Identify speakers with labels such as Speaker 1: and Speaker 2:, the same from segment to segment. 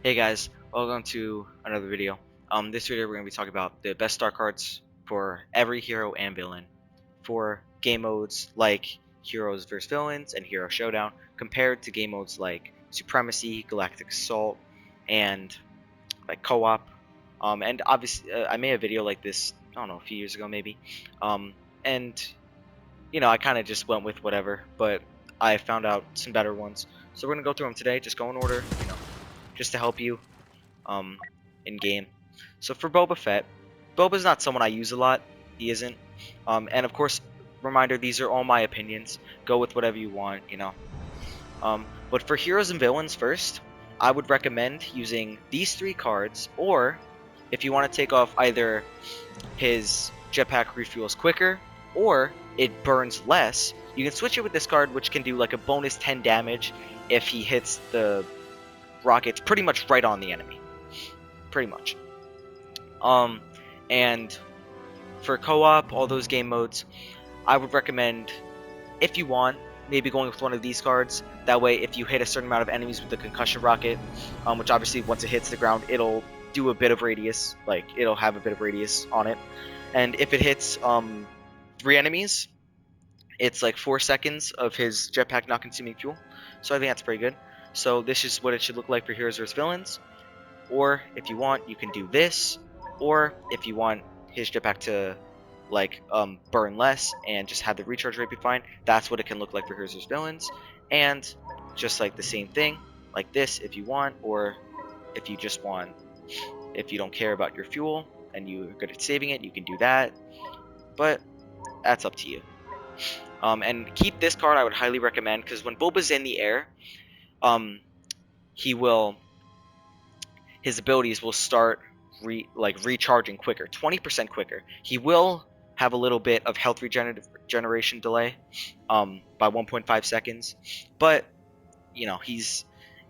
Speaker 1: Hey guys, welcome to another video. This video we're going to be talking about the best star cards for every hero and villain for game modes like Heroes vs Villains and Hero Showdown compared to game modes like Supremacy, Galactic Assault, and like co-op. And obviously I made a video like this, I don't know, a few years ago maybe. And I kind of just went with whatever, but I found out some better ones. So we're going to go through them today, just go in order, just to help you um, in game. So for Boba Fett, Boba's not someone I use a lot. He isn't. And of course, reminder, these are all my opinions. Go with whatever you want. But for heroes and villains first, I would recommend using these three cards, or if you want to take off either his jetpack refuels quicker or it burns less, you can switch it with this card, which can do like a bonus 10 damage if he hits the rockets pretty much right on the enemy. Pretty much. Um, and for co-op, all those game modes, I would recommend, if you want, maybe going with one of these cards. That way, if you hit a certain amount of enemies with the concussion rocket, which obviously once it hits the ground, it'll do a bit of radius, like it'll have a bit of radius on it. And if it hits 3 enemies, it's like 4 seconds of his jetpack not consuming fuel. So I think that's pretty good. So this is what it should look like for heroes versus villains. Or if you want, you can do this. Or if you want his jetpack to like burn less and just have the recharge rate be fine, that's what it can look like for heroes versus villains. And just like the same thing, like this if you want, or if you just want, if you don't care about your fuel and you're good at saving it, you can do that. But that's up to you. And keep this card, I would highly recommend, because when Boba's in the air, um, he will his abilities will start recharging quicker, 20% quicker. He will have a little bit of health regeneration delay, by 1.5 seconds, but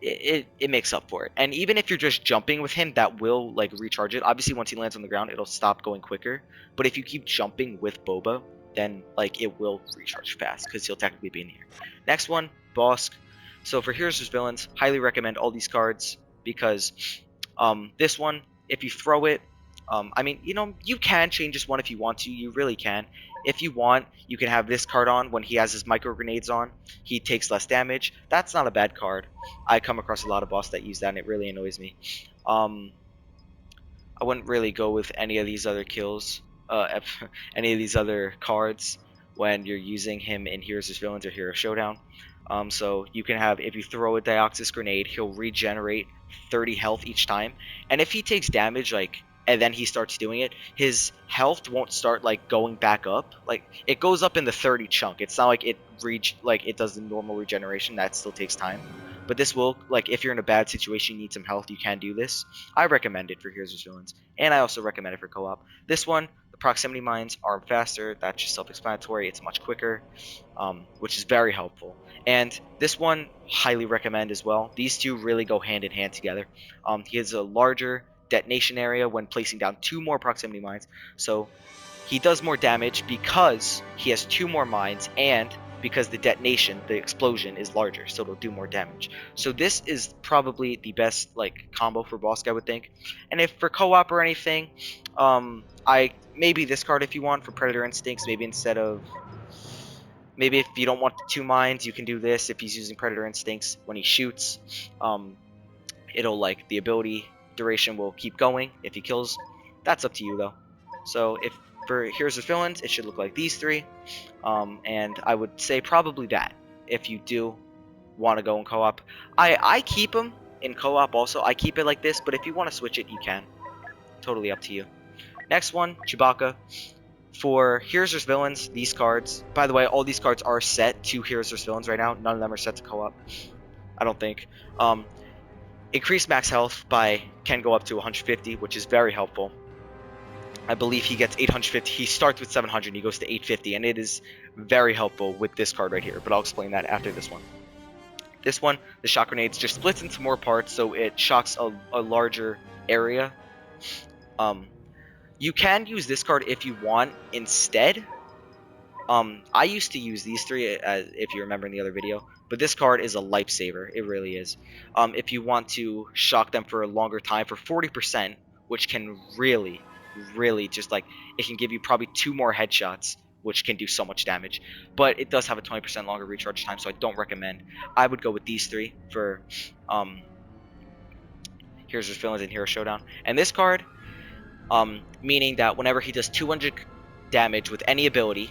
Speaker 1: it makes up for it. And even if you're just jumping with him, that will like recharge it. Obviously, once he lands on the ground, it'll stop going quicker. But if you keep jumping with Boba, then like it will recharge fast because he'll technically be in the air. Next one, Bossk. So for heroes vs villains, highly recommend all these cards because this one, if you throw it, I mean, you can change this one if you want to. You really can. If you want, you can have this card on when he has his micro grenades on. He takes less damage. That's not a bad card. I come across a lot of boss that use that, and it really annoys me. Um, I wouldn't really go with any of these other kills, any of these other cards when you're using him in Heroes vs Villains or Hero Showdown. So you can have, if you throw a Dioxis grenade, he'll regenerate 30 health each time, and if he takes damage, like, and then he starts doing it, his health won't start like going back up. Like it goes up in the 30 chunk. It's not like it does the normal regeneration. That still takes time. But this will, like, if you're in a bad situation, you need some health, you can do this. I recommend it for Heroes vs Villains, and I also recommend it for co-op. This one, the proximity mines are faster. That's just self-explanatory. It's much quicker, which is very helpful. And this one, highly recommend as well. These two really go hand in hand together. He has a larger detonation area when placing down 2 more proximity mines, so he does more damage because he has 2 more mines, and because the detonation, the explosion, is larger, so it'll do more damage. So this is probably the best like combo for Bossk, I would think. And if for co-op or anything, I maybe this card if you want for Predator Instincts. Maybe if you don't want the 2 mines, you can do this if he's using Predator Instincts when he shoots. It'll like the ability duration will keep going if he kills. That's up to you though. So if for Heroes of Villains, it should look like these three. And I would say probably that if you do want to go in co-op. I keep them in co-op also. I keep it like this, but if you want to switch it, you can. Totally up to you. Next one, Chewbacca. For Heroes vs Villains, these cards. By the way, all these cards are set to Heroes vs Villains right now. None of them are set to co-op. I don't think. Increased max health can go up to 150, which is very helpful. I believe he gets 850. He starts with 700 and he goes to 850, and it is very helpful with this card right here, but I'll explain that after this one. This one, the shock grenades, just splits into more parts, so it shocks a larger area. You can use this card if you want instead, I used to use these three, if you remember in the other video, but this card is a lifesaver. It really is. If you want to shock them for a longer time for 40%, which can really, really just like, it can give you probably 2 more headshots, which can do so much damage. But it does have a 20% longer recharge time, so I don't recommend. I would go with these three for Heroes vs. Villains and Hero Showdown. And this card, meaning that whenever he does 200 damage with any ability,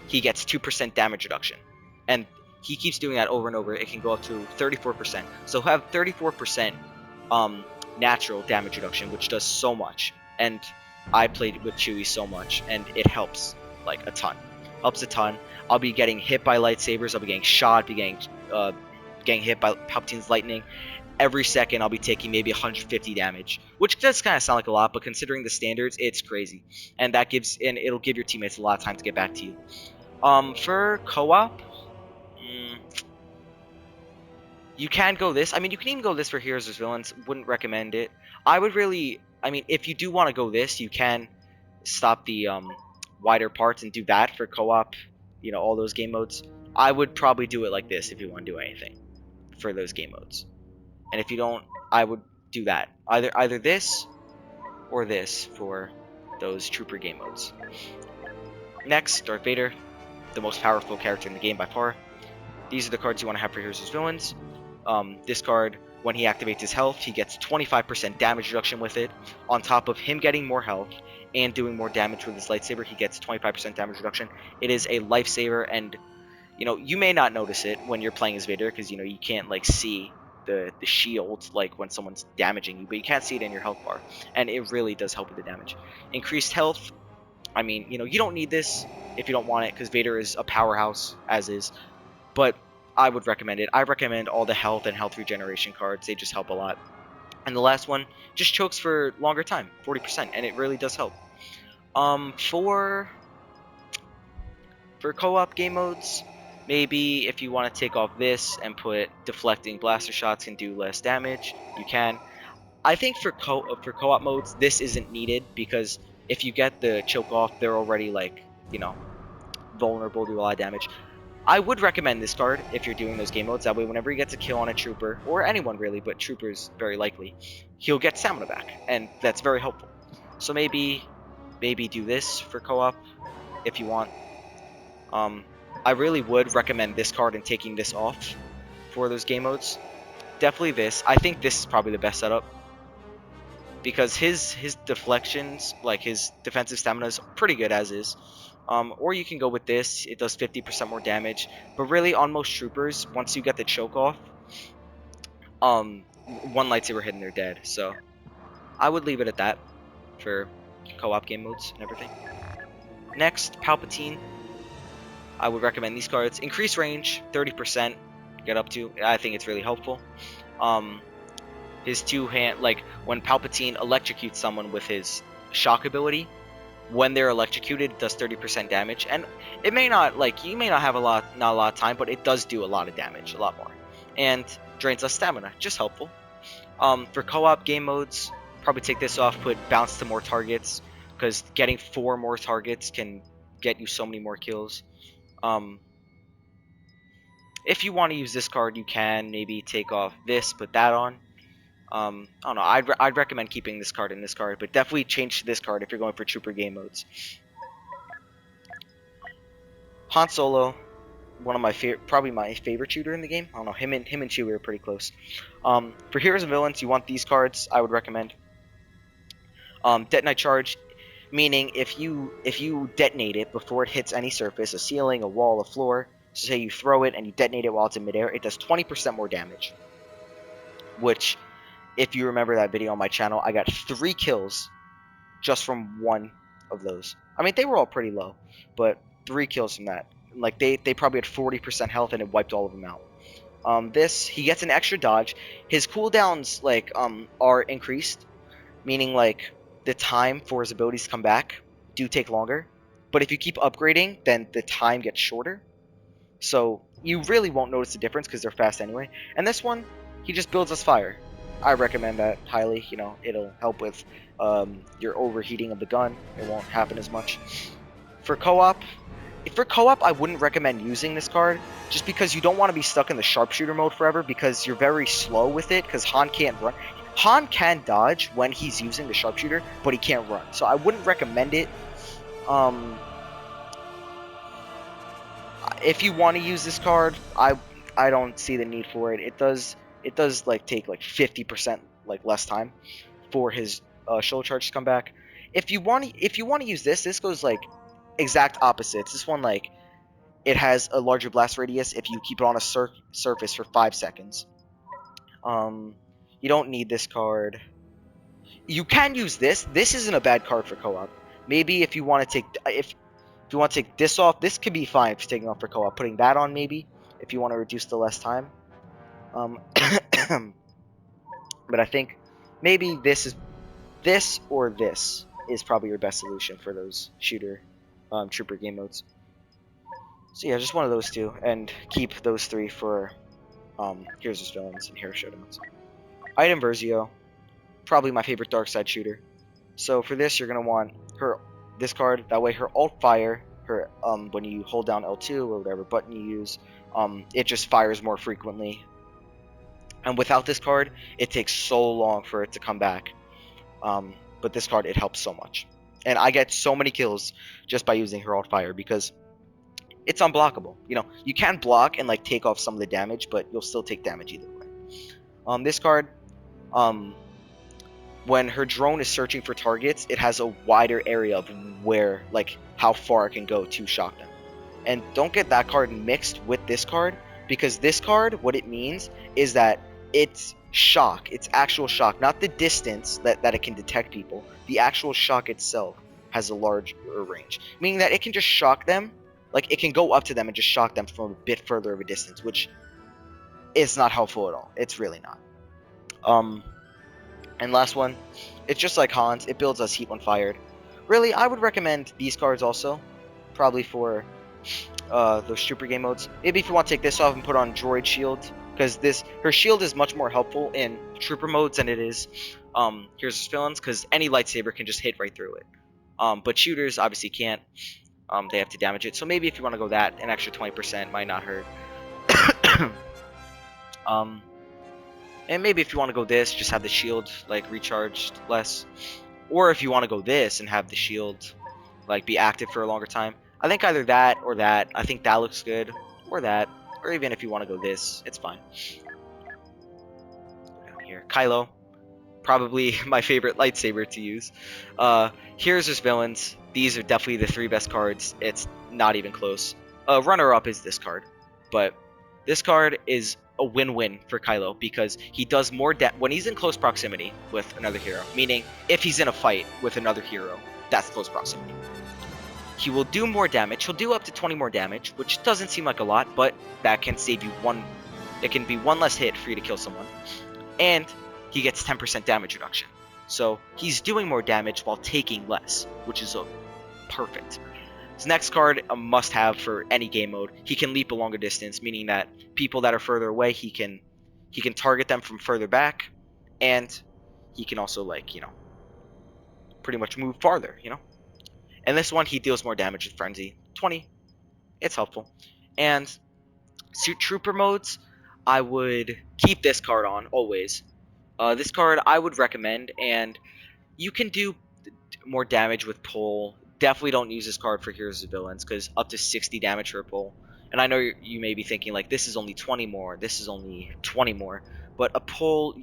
Speaker 1: he gets 2% damage reduction. And he keeps doing that over and over. It can go up to 34%. So have 34% natural damage reduction, which does so much. And I played with Chewie so much, and it helps like a ton. Helps a ton. I'll be getting hit by lightsabers. I'll be getting shot. Be getting hit by Palpatine's lightning. Every second I'll be taking maybe 150 damage, which does kind of sound like a lot, but considering the standards, it's crazy. And it'll give your teammates a lot of time to get back to you. For co-op, you can go this. I mean, you can even go this for Heroes vs. Villains. Wouldn't recommend it. I mean, if you do want to go this, you can stop the wider parts and do that for co-op, you know, all those game modes. I would probably do it like this if you want to do anything for those game modes. And if you don't, I would do that. Either this or this for those trooper game modes. Next, Darth Vader, the most powerful character in the game by far. These are the cards you want to have for Heroes vs. Villains. This card, when he activates his health, he gets 25% damage reduction with it. On top of him getting more health and doing more damage with his lightsaber, he gets 25% damage reduction. It is a lifesaver, and you know, you may not notice it when you're playing as Vader because, you know, you can't like see the shield like when someone's damaging you, but you can't see it in your health bar, and it really does help with the damage. Increased health, I mean, you know, you don't need this if you don't want it because Vader is a powerhouse as is, but I would recommend it. I recommend all the health and health regeneration cards. They just help a lot. And the last one just chokes for longer time, 40%, and it really does help. For co-op game modes, maybe if you want to take off this and put deflecting blaster shots can do less damage, you can. I think for co-op modes, this isn't needed because if you get the choke off, they're already like, you know, vulnerable to a lot of damage. I would recommend this card if you're doing those game modes. That way, whenever he gets a kill on a trooper, or anyone really, but troopers very likely, he'll get stamina back, and that's very helpful. So maybe do this for co-op if you want. I really would recommend this card and taking this off for those game modes. Definitely this. I think this is probably the best setup because his deflections, like his defensive stamina, is pretty good as is. Or you can go with this. It does 50% more damage. But really, on most troopers, once you get the choke off, one lightsaber hit and they're dead. So I would leave it at that for co-op game modes and everything. Next, Palpatine. I would recommend these cards. Increase range, 30%. Get up to. I think it's really helpful. His two-hand, like when Palpatine electrocutes someone with his shock ability, when they're electrocuted, it does 30% damage, and it may not, like, you may not have not a lot of time, but it does do a lot of damage, a lot more, and drains less stamina, just helpful. For co-op game modes, probably take this off, put bounce to more targets, because getting 4 more targets can get you so many more kills. If you want to use this card, you can maybe take off this, put that on. I don't know. I'd recommend keeping this card and this card, but definitely change to this card if you're going for trooper game modes. Han Solo, one of my probably my favorite shooter in the game. I don't know. Him and Chewie are pretty close. For heroes and villains, you want these cards. I would recommend. Detonite charge, meaning if you detonate it before it hits any surface, a ceiling, a wall, a floor. So say you throw it and you detonate it while it's in midair, it does 20% more damage. Which, if you remember that video on my channel, I got 3 kills just from one of those. I mean, they were all pretty low, but 3 kills from that. Like, they probably had 40% health and it wiped all of them out. He gets an extra dodge. His cooldowns, like, are increased, meaning, like, the time for his abilities to come back do take longer. But if you keep upgrading, then the time gets shorter. So, you really won't notice the difference because they're fast anyway. And this one, he just builds us fire. I recommend that highly. You know, it'll help with your overheating of the gun. It won't happen as much. For co-op, for co-op, I wouldn't recommend using this card, just because you don't want to be stuck in the sharpshooter mode forever, because you're very slow with it, because Han can't run. Han can dodge when he's using the sharpshooter, but he can't run. So I wouldn't recommend it. If you want to use this card, I don't see the need for it. It does like take like 50% like less time for his shoulder charge to come back. If you want to use this goes like exact opposites. This one, like, it has a larger blast radius if you keep it on a surface for 5 seconds. You don't need this card. You can use this. This isn't a bad card for co-op. Maybe if you want to take if you want to take this off, this could be fine for taking off for co-op. Putting that on, maybe, if you want to reduce the less time. But I think maybe this or this is probably your best solution for those shooter trooper game modes. So yeah, just one of those two, and keep those 3 for Heroes vs Villains and Hero Showdowns. Item Versio, probably my favorite dark side shooter. So for this, you're gonna want this card. That way, her alt fire, when you hold down L2 or whatever button you use, it just fires more frequently. And without this card, it takes so long for it to come back. But this card, it helps so much. And I get so many kills just by using her alt fire, because it's unblockable. You know, you can block and like take off some of the damage, but you'll still take damage either way. This card, when her drone is searching for targets, it has a wider area of where, like, how far it can go to shock them. And don't get that card mixed with this card, because this card, what it means is that it's shock, it's actual shock, not the distance that it can detect people. The actual shock itself has a larger range, meaning that it can just shock them. Like, it can go up to them and just shock them from a bit further of a distance, which is not helpful at all. It's really not. And last one, it's just like Hans. It builds us heat when fired. Really, I would recommend these cards also, probably for those trooper game modes. Maybe if you want to take this off and put on Droid Shield, because her shield is much more helpful in trooper modes than it is Heroes vs Villains, because any lightsaber can just hit right through it. But shooters obviously can't. They have to damage it. So maybe if you want to go that, an extra 20% might not hurt. And maybe if you want to go this, just have the shield like recharged less. Or if you want to go this and have the shield like be active for a longer time. I think either that or that. I think that looks good. Or that. Or even if you want to go this, it's fine. Down here. Kylo. Probably my favorite lightsaber to use. Heroes vs Villains. These are definitely the 3 best cards. It's not even close. Runner-up is this card. But this card is a win-win for Kylo, because he does more when he's in close proximity with another hero. Meaning, if he's in a fight with another hero, that's close proximity. He will do more damage. He'll do up to 20 more damage, which doesn't seem like a lot, but that can save you one. It can be 1 less hit for you to kill someone. And he gets 10% damage reduction. So he's doing more damage while taking less, which is perfect. His next card, a must-have for any game mode. He can leap a longer distance, meaning that people that are further away, he can target them from further back, and he can also, like, you know, pretty much move farther, you know. And this one, he deals more damage with Frenzy. 20. It's helpful. And suit trooper modes, I would keep this card on always. This card I would recommend, and you can do more damage with pull. Definitely don't use this card for Heroes vs Villains, because up to 60 damage for pull. And I know you may be thinking, like, this is only 20 more, this is only 20 more. But a pull,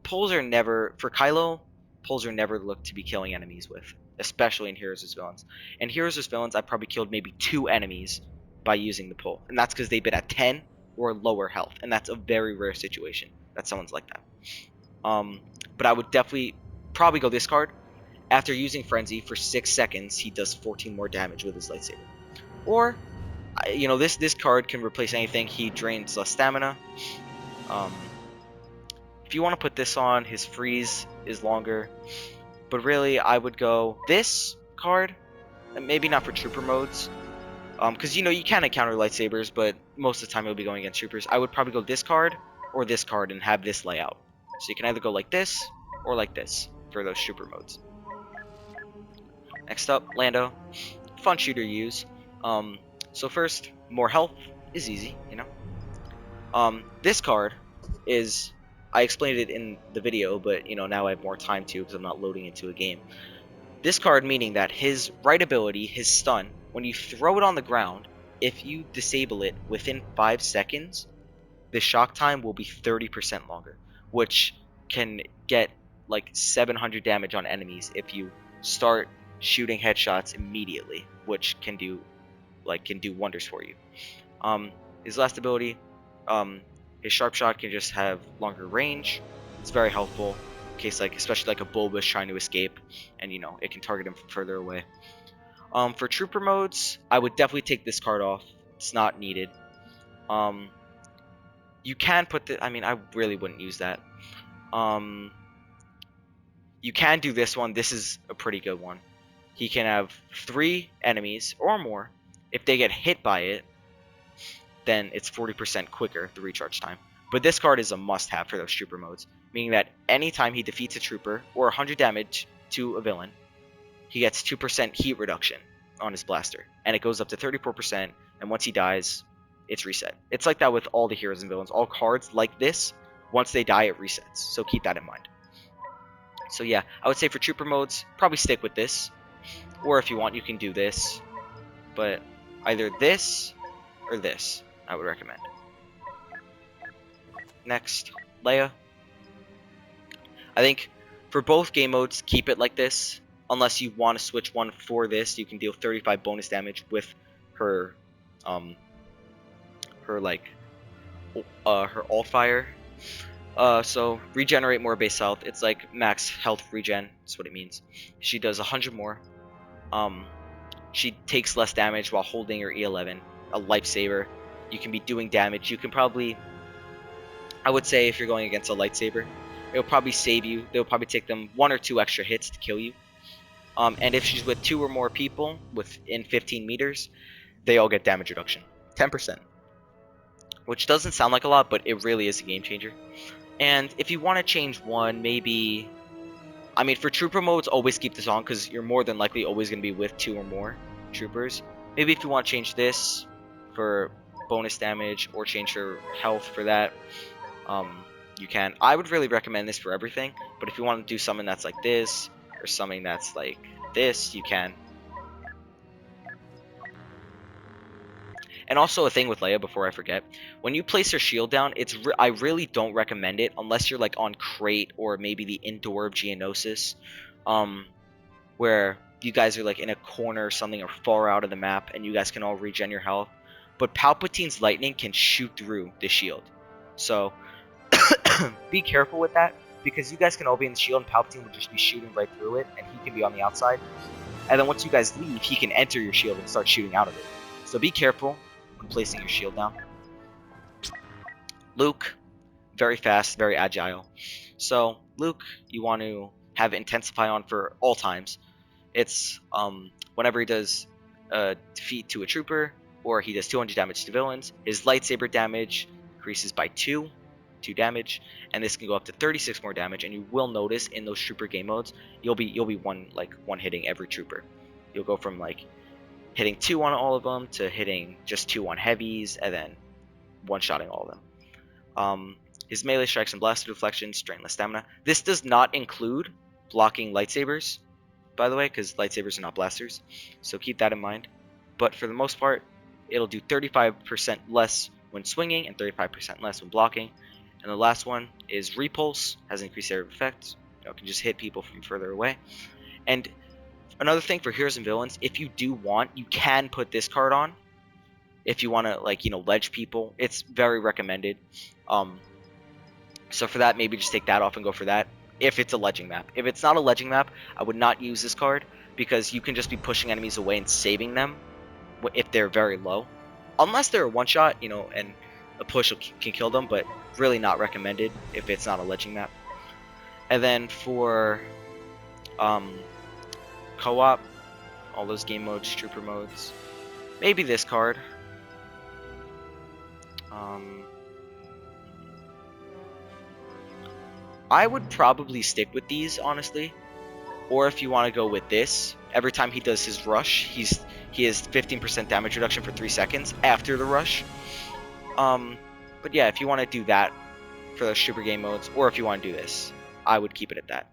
Speaker 1: pulls are never, for Kylo, pulls are never looked to be killing enemies with, especially in Heroes vs Villains. And Heroes vs Villains, I probably killed maybe 2 enemies by using the pull. And that's because they've been at 10 or lower health. And that's a very rare situation that someone's like that. But I would probably go this card. After using Frenzy for 6 seconds, he does 14 more damage with his lightsaber. Or, you know, this card can replace anything. He drains less stamina. If you want to put this on, his freeze is longer. But really, I would go this card. Maybe not for trooper modes. Because, you know, you can encounter lightsabers, but most of the time you'll be going against troopers. I would probably go this card or this card and have this layout. So you can either go like this or like this for those trooper modes. Next up, Lando. Fun shooter to use. So first, more health is easy, you know. This card is, I explained it in the video, but you know now I have more time to because I'm not loading into a game. This card meaning that his right ability, his stun, when you throw it on the ground, if you disable it within 5 seconds, the shock time will be 30% longer, which can get like 700 damage on enemies if you start shooting headshots immediately, which can do wonders for you. His last ability, his sharp shot can just have longer range. It's very helpful in case especially like a Bulbous trying to escape, and you know it can target him from further away. For trooper modes, I would definitely take this card off. It's not needed. You can put the. I mean, I really wouldn't use that. You can do this one. This is a pretty good one. He can have 3 enemies or more. If they get hit by it, then it's 40% quicker, the recharge time. But this card is a must-have for those trooper modes, meaning that anytime he defeats a trooper or 100 damage to a villain, he gets 2% heat reduction on his blaster, and it goes up to 34%, and once he dies, it's reset. It's like that with all the heroes and villains. All cards like this, once they die, it resets, so keep that in mind. So yeah, I would say for trooper modes, probably stick with this, or if you want, you can do this, but either this or this, I would recommend. Next, Leia. I think for both game modes, keep it like this. Unless you want to switch one for this, you can deal 35 bonus damage with her, her alt fire. So regenerate more base health. It's like max health regen. That's what it means. She does 100 more. She takes less damage while holding her E11, a lifesaver. You can be doing damage. You can probably, I would say, if you're going against a lightsaber, it'll probably save you. They'll probably take them 1 or 2 extra hits to kill you. And if she's with 2 or more people within 15 meters, they all get damage reduction, 10%, which doesn't sound like a lot, but it really is a game changer. And if you want to change one, maybe, I mean, for trooper modes, always keep this on because you're more than likely always going to be with 2 or more troopers. Maybe if you want to change this for bonus damage or change her health for that, you can. I would really recommend this for everything, but if you want to do something that's like this or something that's like this, you can. And also a thing with Leia, before I forget, when you place her shield down, I really don't recommend it unless you're like on Crate or maybe the Indoor of Geonosis, where you guys are like in a corner or something or far out of the map and you guys can all regen your health. But Palpatine's lightning can shoot through the shield, so be careful with that because you guys can all be in the shield and Palpatine will just be shooting right through it and he can be on the outside. And then once you guys leave, he can enter your shield and start shooting out of it. So be careful when placing your shield down. Luke, very fast, very agile. So Luke, you want to have Intensify on for all times. It's whenever he does a defeat to a trooper or he does 200 damage to villains, his lightsaber damage increases by 2 damage, and this can go up to 36 more damage. And you will notice in those trooper game modes, you'll be one hitting every trooper. You'll go from like hitting 2 on all of them to hitting just 2 on heavies, and then one-shotting all of them. His melee strikes and blaster deflections drain less stamina. This does not include blocking lightsabers, by the way, because lightsabers are not blasters, so keep that in mind. But for the most part, it'll do 35% less when swinging and 35% less when blocking. And the last one is Repulse, has increased area of effect. You know, it can just hit people from further away. And another thing for heroes and villains, if you do want, you can put this card on. If you want to, ledge people, it's very recommended. So for that, maybe just take that off and go for that. If it's a ledging map. If it's not a ledging map, I would not use this card because you can just be pushing enemies away and saving them if they're very low. Unless they're a one-shot, and a push can kill them, but really not recommended if it's not a ledging map. And then for co-op, all those game modes, trooper modes, maybe this card. I would probably stick with these, honestly. Or if you want to go with this every time he does his rush, he has 15% damage reduction for 3 seconds after the rush. But yeah, if you want to do that for those super game modes, or if you want to do this, I would keep it at that.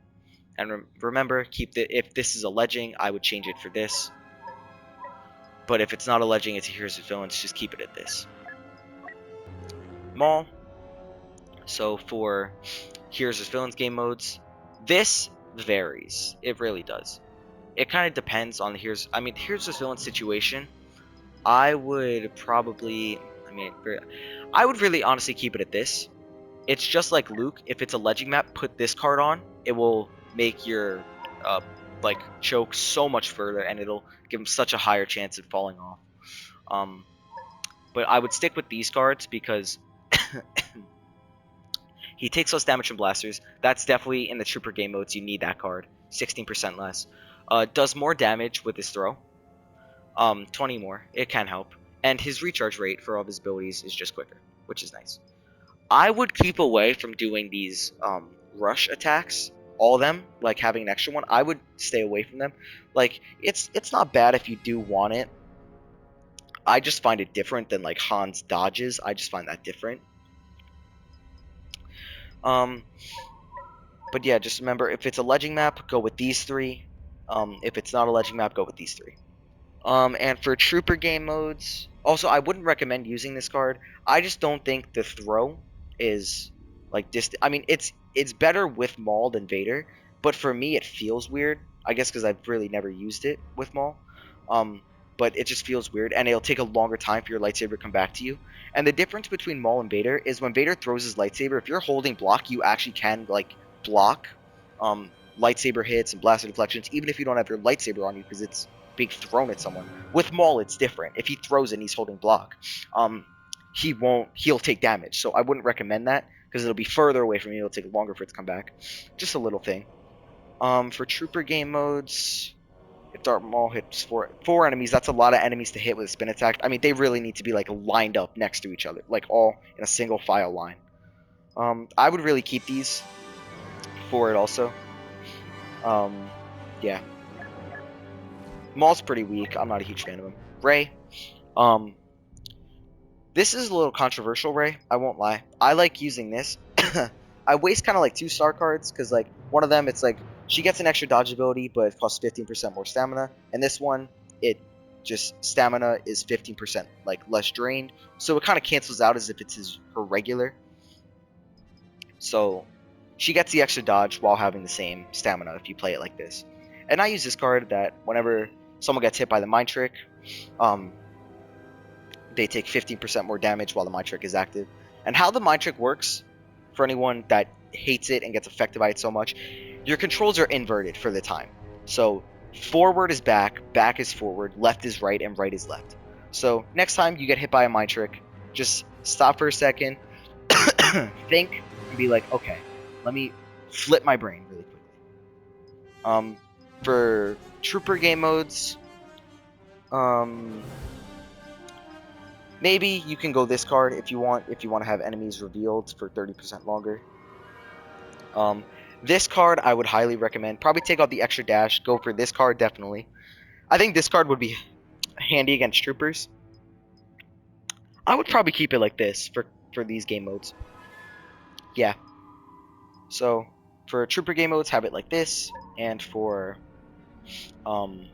Speaker 1: And remember, if this is a ledging, I would change it for this. But if it's not a ledging, it's a Heroes of Villains, just keep it at this. Maul. So for Heroes of Villains game modes, this varies. It really does. It kind of depends on the Heroes of Villains situation. I would probably, I would really honestly keep it at this. It's just like Luke. If it's a ledging map, put this card on. It will make your choke so much further, and it'll give him such a higher chance of falling off. But I would stick with these cards because he takes less damage from blasters. That's definitely in the trooper game modes. You need that card. 16% less. Does more damage with his throw. 20 more. It can help. And his recharge rate for all of his abilities is just quicker, which is nice. I would keep away from doing these rush attacks. All of them, like having an extra one. I would stay away from them. Like, it's not bad if you do want it. I just find it different than like Han's dodges. I just find that different. But yeah, just remember, if it's a ledging map, go with these 3. If it's not a legend map, go with these 3. And for trooper game modes, also I wouldn't recommend using this card. I just don't think the throw is like distant. I mean, it's better with Maul than Vader, but for me it feels weird. I guess because I've really never used it with Maul. But it just feels weird, and it'll take a longer time for your lightsaber to come back to you. And the difference between Maul and Vader is when Vader throws his lightsaber, if you're holding block, you actually can like block lightsaber hits and blaster deflections, even if you don't have your lightsaber on you, because it's being thrown at someone. With Maul, it's different. If he throws it and he's holding block, he'll take damage. So I wouldn't recommend that, because it'll be further away from you. It'll take longer for it to come back. Just a little thing. For trooper game modes, if Darth Maul hits four enemies, that's a lot of enemies to hit with a spin attack. I mean, they really need to be like lined up next to each other, like all in a single file line. I would really keep these for it also. Yeah. Maul's pretty weak. I'm not a huge fan of him. Rey. This is a little controversial, Rey. I won't lie. I like using this. I waste kind of like 2 star cards, because like one of them, it's like she gets an extra dodge ability, but it costs 15% more stamina. And this one, it just stamina is 15% like less drained. So it kind of cancels out as if it's her regular. So she gets the extra dodge while having the same stamina if you play it like this. And I use this card that whenever someone gets hit by the mind trick, they take 15% more damage while the mind trick is active. And how the mind trick works, for anyone that hates it and gets affected by it so much, your controls are inverted for the time. So forward is back is forward, left is right, and right is left. So next time you get hit by a mind trick, just stop for a second, think, and be like, okay, let me flip my brain really quickly. For trooper game modes, maybe you can go this card if you want to have enemies revealed for 30% longer. This card I would highly recommend. Probably take out the extra dash. Go for this card, definitely. I think this card would be handy against troopers. I would probably keep it like this for these game modes. Yeah. So for trooper game modes, have it like this, and for Heroes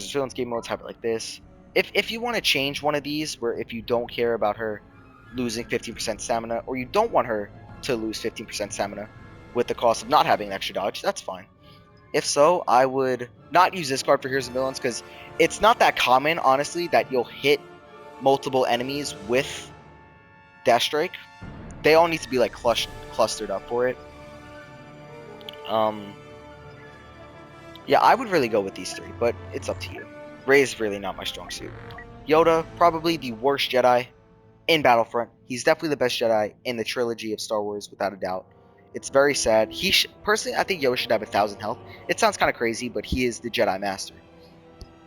Speaker 1: of Villains game modes, have it like this. If you want to change one of these, where if you don't care about her losing 15% stamina, or you don't want her to lose 15% stamina with the cost of not having an extra dodge, that's fine. If so, I would not use this card for Heroes and Villains, because it's not that common, honestly, that you'll hit multiple enemies with Dash Strike. They all need to be like clustered up for it. Yeah, I would really go with these 3, but it's up to you. Rey is really not my strong suit. Yoda, probably the worst Jedi in Battlefront. He's definitely the best Jedi in the trilogy of Star Wars, without a doubt. It's very sad. Personally, I think Yoda should have 1,000 health. It sounds kind of crazy, but he is the Jedi Master.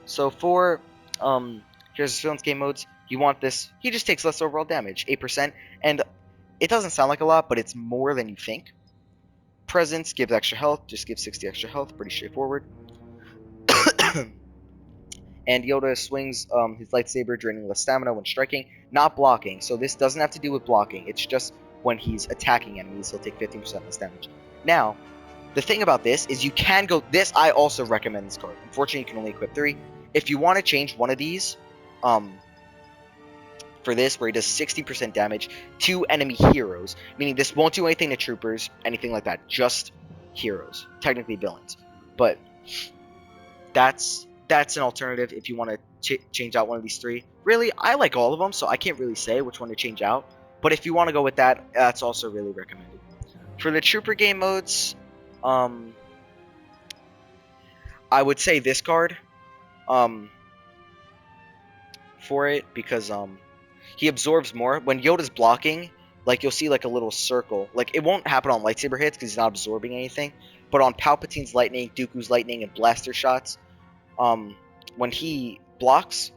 Speaker 1: So for Heroes of Villains game modes, you want this. He just takes less overall damage, 8%, and it doesn't sound like a lot, but it's more than you think. Presence gives extra health, just gives 60 extra health, pretty straightforward. And Yoda swings his lightsaber, draining less stamina when striking, not blocking. So this doesn't have to do with blocking. It's just when he's attacking enemies, he'll take 15% less damage. Now, the thing about this is you can go... This, I also recommend this card. Unfortunately, you can only equip 3. If you want to change one of these, for this, where he does 60% damage to enemy heroes, meaning this won't do anything to troopers, anything like that, just heroes, technically villains. But that's an alternative if you want to change out one of these 3. Really, I like all of them, so I can't really say which one to change out. But if you want to go with that, that's also really recommended. For the trooper game modes, I would say this card for it, because he absorbs more. When Yoda's blocking, like, you'll see like a little circle. Like, it won't happen on lightsaber hits because he's not absorbing anything. But on Palpatine's lightning, Dooku's lightning, and blaster shots, when he blocks,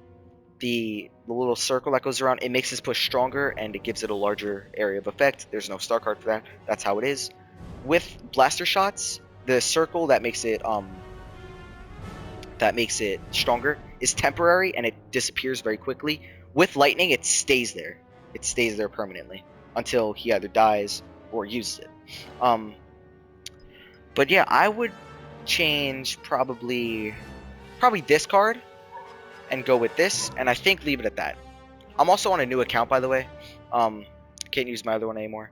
Speaker 1: the little circle that goes around, it makes his push stronger and it gives it a larger area of effect. There's no star card for that. That's how it is. With blaster shots, the circle that makes it stronger is temporary and it disappears very quickly. With lightning, it stays there. It stays there permanently until he either dies or uses it. But yeah, I would change probably this card and go with this, and I think leave it at that. I'm also on a new account, by the way. Can't use my other one anymore.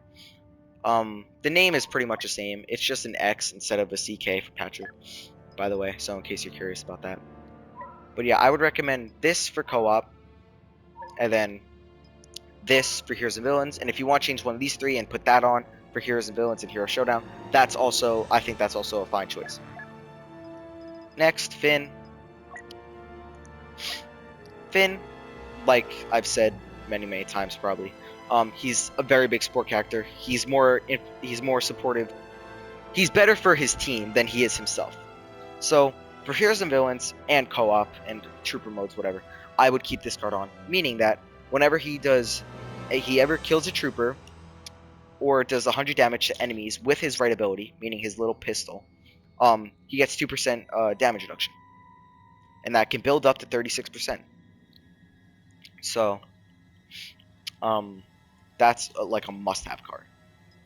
Speaker 1: The name is pretty much the same. It's just an X instead of a CK for Patrick, by the way, so in case you're curious about that. But yeah, I would recommend this for co-op, and then this for Heroes and Villains. And if you want to change one of these 3 and put that on for Heroes and Villains and Hero Showdown, I think that's also a fine choice. Next, Finn. Finn, like I've said many times probably, he's a very big support character. He's more supportive. He's better for his team than he is himself. So for Heroes and Villains and co-op and trooper modes, whatever, I would keep this card on, meaning that whenever he ever kills a trooper or does 100 damage to enemies with his right ability, meaning his little pistol, he gets 2% damage reduction, and that can build up to 36%. So, that's like a must-have card.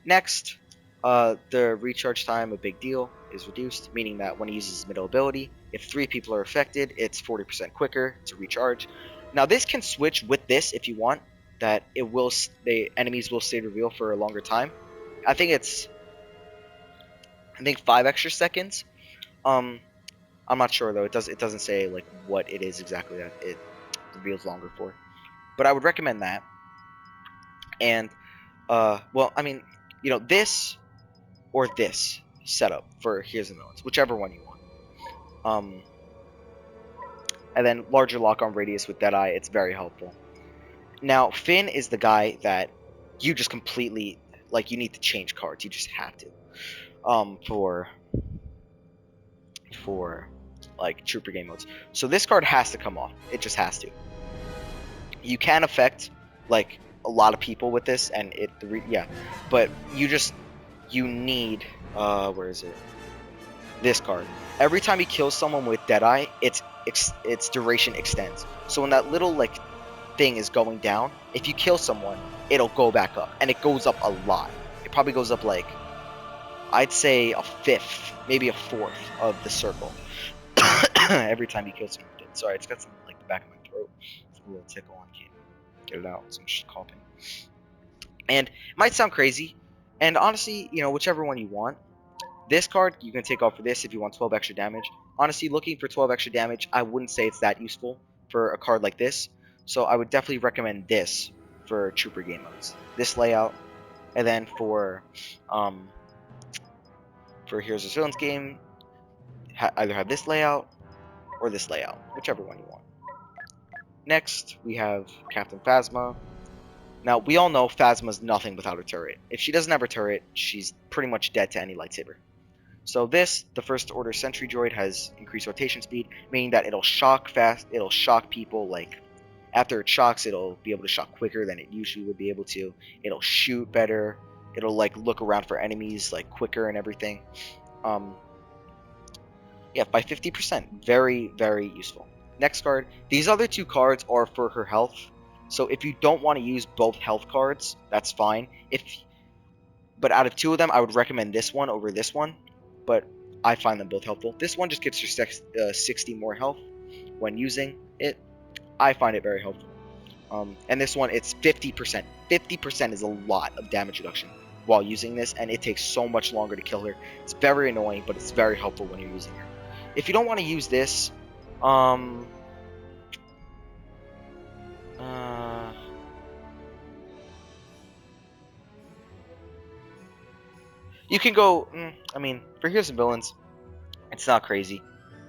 Speaker 1: Next, the recharge time, a big deal, is reduced, meaning that when he uses his middle ability, if 3 people are affected, it's 40% quicker to recharge. Now, this can switch with this if you want, that the enemies will stay revealed for a longer time. I think 5 extra seconds. I'm not sure though. It doesn't say like what it is exactly that it reveals longer for. But I would recommend that. And well, I mean, this or this setup for Heroes and Villains, whichever one you want. And then larger lock-on radius with Deadeye, it's very helpful. Now, Finn is the guy that you just completely, like, you need to change cards. You just have to. For like trooper game modes. So this card has to come off. It just has to. You can affect like a lot of people with this, and but you need where is it? This card. Every time you kill someone with Deadeye, its duration extends. So when that little like thing is going down, if you kill someone, it'll go back up, and it goes up a lot. It probably goes up like, I'd say a fifth, maybe a fourth of the circle every time you kill someone. Sorry, it's got something like the back of my throat. It's a little tickle. I can't get it out, so I'm just coughing. And it might sound crazy, and honestly, whichever one you want. This card, you can take off for this if you want 12 extra damage. Honestly, looking for 12 extra damage, I wouldn't say it's that useful for a card like this. So I would definitely recommend this for trooper game modes. This layout, and then for Heroes of Villains game, either have this layout or this layout, whichever one you want. Next, we have Captain Phasma. Now, we all know Phasma's nothing without her turret. If she doesn't have her turret, she's pretty much dead to any lightsaber. So this, the First Order Sentry Droid, has increased rotation speed, meaning that it'll shock fast. It'll shock people, like, after it shocks, it'll be able to shock quicker than it usually would be able to. It'll shoot better. It'll, like, look around for enemies, like, quicker and everything. Yeah, by 50%. Very, very useful. Next card. These other two cards are for her health. So if you don't want to use both health cards, that's fine. But out of two of them, I would recommend this one over this one. But I find them both helpful. This one just gives her 60 more health when using it. I find it very helpful. And this one, it's 50%. 50% is a lot of damage reduction while using this, and it takes so much longer to kill her. It's very annoying, but it's very helpful when you're using her. If you don't want to use this, um, uh, you can go. I mean, for Heroes and Villains, it's not crazy.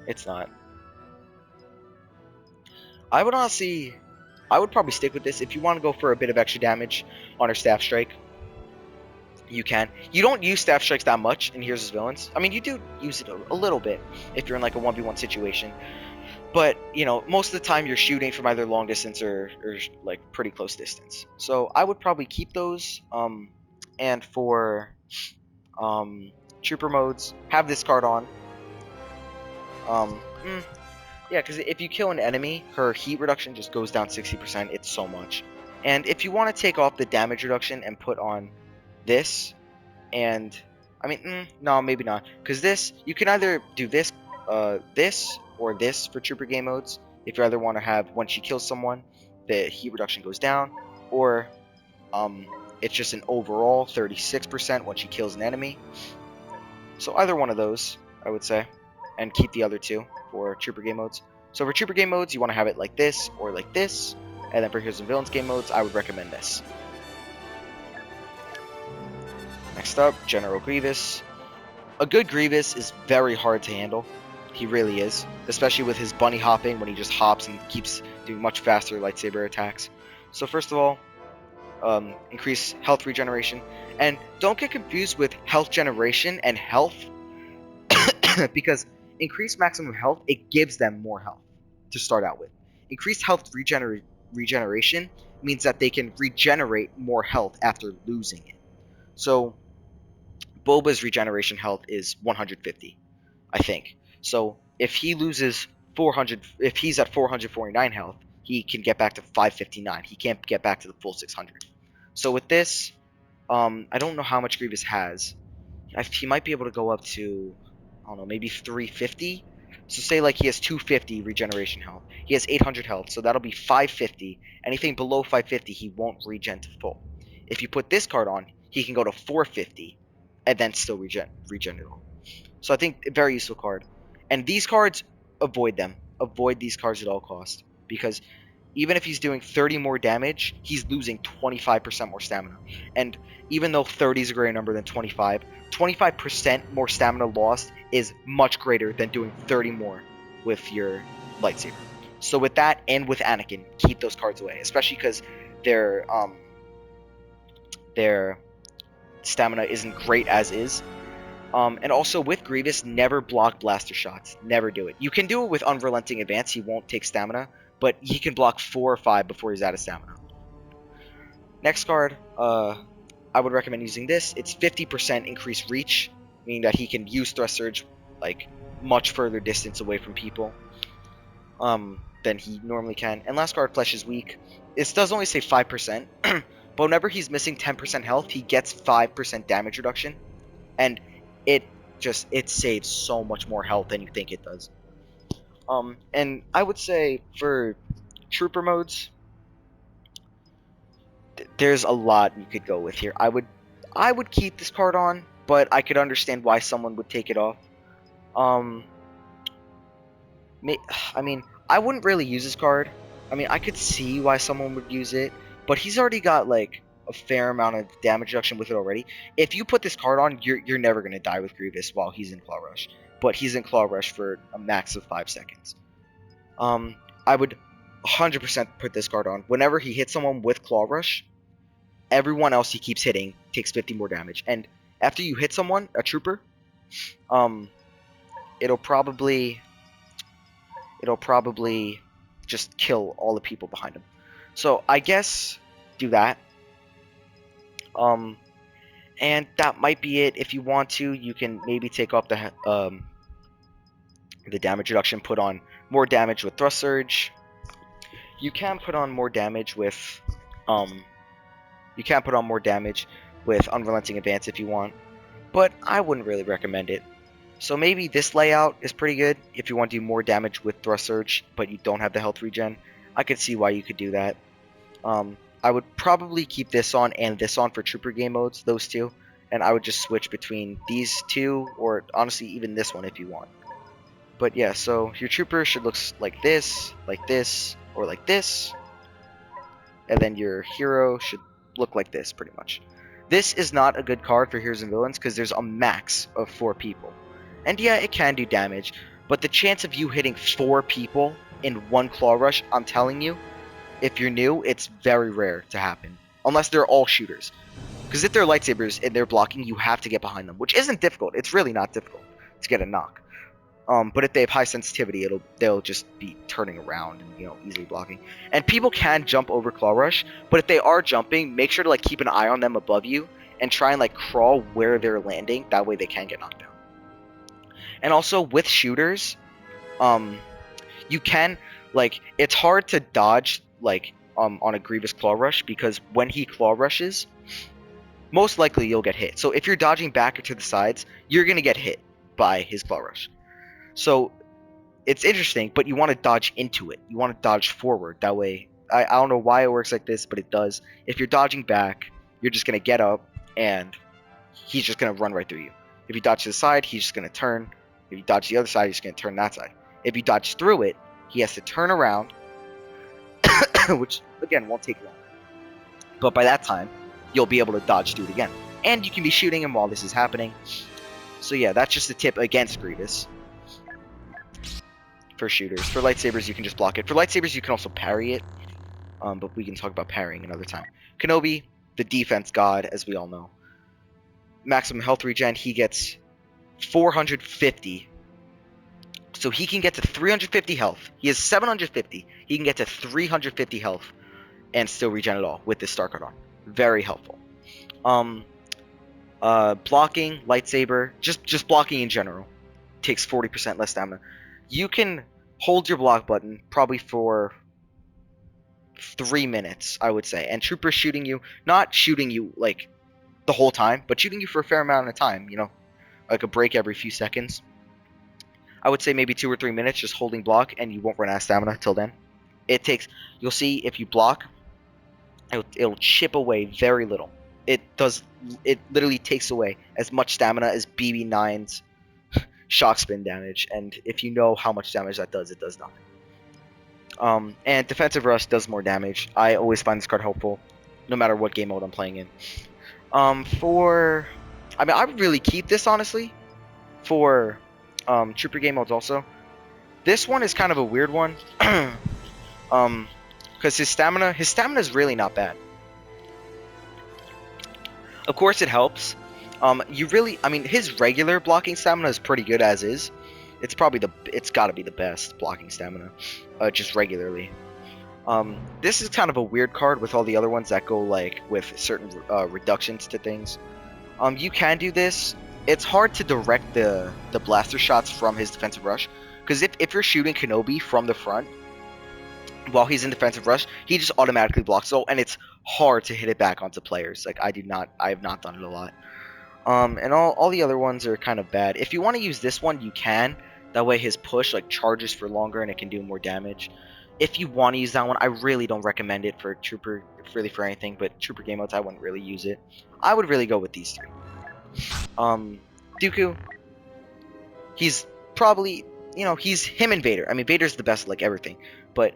Speaker 1: It's not. I would honestly, I would probably stick with this. If you want to go for a bit of extra damage on her Staff Strike, you can. You don't use Staff Strikes that much in Heroes as Villains. I mean, you do use it a little bit if you're in like a 1v1 situation. But, you know, most of the time you're shooting from either long distance or like pretty close distance. So I would probably keep those. And for trooper modes, have this card on. Um, yeah, because if you kill an enemy, her heat reduction just goes down 60%. It's so much. And if you want to take off the damage reduction and put on this, and I mean, no, maybe not, because this you can either do this, this or this for trooper game modes. If you either want to have when she kills someone, the heat reduction goes down, or it's just an overall 36% when she kills an enemy. So either one of those, I would say, and keep the other two for trooper game modes. So for trooper game modes, you want to have it like this or like this, and then for Heroes and Villains game modes, I would recommend this. Next up, General Grievous. A good Grievous is very hard to handle. He really is, especially with his bunny hopping when he just hops and keeps doing much faster lightsaber attacks. So first of all, increase health regeneration, and don't get confused with health generation and health, because increased maximum health, it gives them more health to start out with. Increased health regeneration means that they can regenerate more health after losing it. So Boba's regeneration health is 150, I think. So if he loses 400, if he's at 449 health, he can get back to 559. He can't get back to the full 600. So with this, I don't know how much Grievous has. He might be able to go up to, I don't know, maybe 350. So say like he has 250 regeneration health. He has 800 health, so that'll be 550. Anything below 550, he won't regen to full. If you put this card on, he can go to 450 and then still regen it all. So I think a very useful card. And these cards, avoid them. Avoid these cards at all costs, because even if he's doing 30 more damage, he's losing 25% more stamina. And even though 30 is a greater number than 25, 25% more stamina lost is much greater than doing 30 more with your lightsaber. So with that and with Anakin, keep those cards away, especially because their stamina isn't great as is. And also with Grievous, never block blaster shots. Never do it. You can do it with Unrelenting Advance. He won't take stamina, but he can block 4 or 5 before he's out of stamina. Next card, I would recommend using this. It's 50% increased reach, meaning that he can use Thrust Surge like much further distance away from people than he normally can. And last card, Flesh is weak. This does only say 5%, but whenever he's missing 10% health, he gets 5% damage reduction, and it saves so much more health than you think it does. And I would say for trooper modes, there's a lot you could go with here. I would keep this card on, but I could understand why someone would take it off. I mean, I wouldn't really use this card. I mean, I could see why someone would use it, but he's already got like a fair amount of damage reduction with it already. If you put this card on, you're never gonna die with Grievous while he's in Claw Rush, but he's in Claw Rush for a max of 5 seconds. I would 100% put this card on. Whenever he hits someone with Claw Rush, everyone else he keeps hitting takes 50 more damage. And after you hit someone, a trooper, it'll probably just kill all the people behind him. So I guess do that. And that might be it. If you want to, you can maybe take off the The damage reduction, put on more damage with Thrust Surge. You can put on more damage with Unrelenting Advance if you want, but I wouldn't really recommend it. So maybe this layout is pretty good if you want to do more damage with Thrust Surge, but you don't have the health regen. I could see why you could do that. I would probably keep this on and this on for Trooper game modes, those two, and I would just switch between these two, or honestly even this one if you want. But yeah, so your Trooper should look like this, or like this, and then your Hero should look like this, pretty much. This is not a good card for Heroes and Villains because there's a max of 4 people. And yeah, it can do damage, but the chance of you hitting 4 people in one Claw Rush, I'm telling you, if you're new, it's very rare to happen. Unless they're all shooters. Because if they're lightsabers and they're blocking, you have to get behind them, which isn't difficult. It's really not difficult to get a knock. But if they have high sensitivity, they'll just be turning around and easily blocking. And people can jump over Claw Rush, but if they are jumping, make sure to keep an eye on them above you and try and crawl where they're landing. That way they can get knocked down. And also with shooters, you can it's hard to dodge on a Grievous Claw Rush because when he Claw Rushes, most likely you'll get hit. So if you're dodging back or to the sides, you're gonna get hit by his Claw Rush. So it's interesting, but you want to dodge into it. You want to dodge forward. That way, I don't know why it works like this, but it does. If you're dodging back, you're just going to get up, and he's just going to run right through you. If you dodge to the side, he's just going to turn. If you dodge the other side, he's going to turn that side. If you dodge through it, he has to turn around, which, again, won't take long. But by that time, you'll be able to dodge through it again. And you can be shooting him while this is happening. So yeah, that's just a tip against Grievous. For shooters. For lightsabers, you can just block it. For lightsabers, you can also parry it. But we can talk about parrying another time. Kenobi, the defense god, as we all know. Maximum health regen, he gets 450. So he can get to 350 health. He has 750. He can get to 350 health and still regen it all with this star card on. Very helpful. Blocking, lightsaber, just blocking in general takes 40% less stamina. You can hold your block button probably for 3 minutes, I would say. And Troopers shooting you, not shooting you the whole time, but shooting you for a fair amount of time, like a break every few seconds. I would say maybe 2 or 3 minutes just holding block, and you won't run out of stamina till then. You'll see if you block, it'll chip away very little. It literally takes away as much stamina as BB9's shock spin damage, and if you know how much damage that does, it does nothing. And Defensive Rush does more damage. I always find this card helpful, no matter what game mode I'm playing in. I would really keep this, honestly, for Trooper game modes also. This one is kind of a weird one, because his stamina is really not bad. Of course, it helps. His regular blocking stamina is pretty good as is. It's got to be the best blocking stamina, just regularly. This is kind of a weird card with all the other ones that go with certain reductions to things. You can do this. It's hard to direct the blaster shots from his defensive rush, because if you're shooting Kenobi from the front while he's in defensive rush, he just automatically blocks it, and it's hard to hit it back onto players. I have not done it a lot. And all the other ones are kind of bad. If you want to use this one, you can. That way his push charges for longer and it can do more damage. If you want to use that one, I really don't recommend it for Trooper, really for anything, but Trooper game modes, I wouldn't really use it. I would really go with these 3. Dooku, he's probably, he's him and Vader. Vader's the best everything, but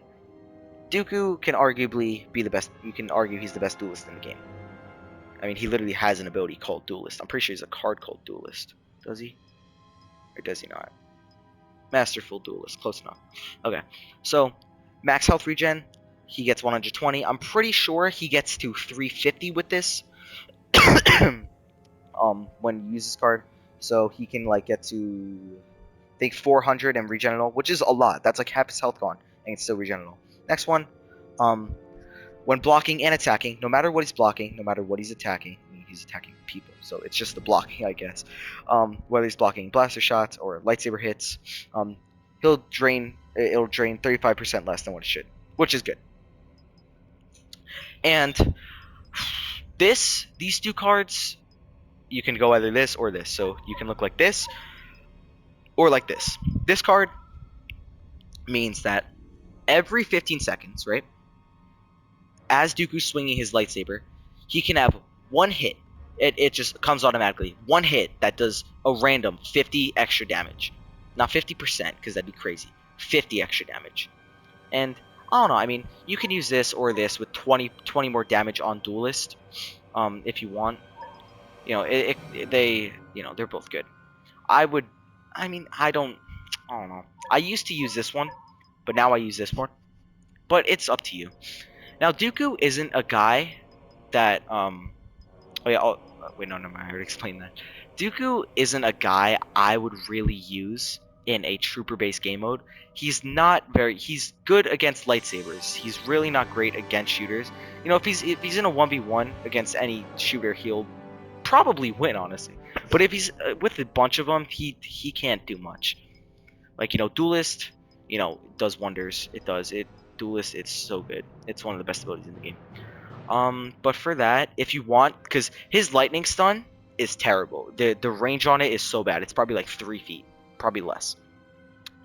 Speaker 1: Dooku can arguably be the best. You can argue he's the best duelist in the game. He literally has an ability called Duelist. I'm pretty sure he's a card called Duelist. Does he? Or does he not? Masterful Duelist. Close enough. Okay. So, max health regen, he gets 120. I'm pretty sure he gets to 350 with this. When you use this card. So, he can, get to, I think, 400 and regen it all, which is a lot. That's half his health gone, and it's still regen it all. Next one. When blocking and attacking, no matter what he's blocking, no matter what he's attacking, he's attacking people, so it's just the blocking, I guess. Whether he's blocking blaster shots or lightsaber hits, it'll drain 35% less than what it should, which is good. And these two cards, you can go either this or this. So you can look like this or like this. This card means that every 15 seconds, right, as Dooku's swinging his lightsaber, he can have one hit. It just comes automatically. One hit that does a random 50 extra damage. Not 50%, because that'd be crazy. 50 extra damage. And I don't know, I mean, you can use this or this with 20 more damage on Duelist, if you want. You know, they're both good. I don't know. I used to use this one, but now I use this one. But it's up to you. Now, Dooku isn't a guy that, oh yeah, wait, no, I already explained that. Dooku isn't a guy I would really use in a trooper-based game mode. He's good against lightsabers. He's really not great against shooters. You know, if he's in a 1v1 against any shooter, he'll probably win, honestly. But if he's with a bunch of them, he can't do much. Like, you know, Duelist, you know, does wonders. Duelist, it's so good. It's one of the best abilities in the game. But for that, if you want, because his lightning stun is terrible. The range on it is so bad. It's probably like 3 feet, probably less.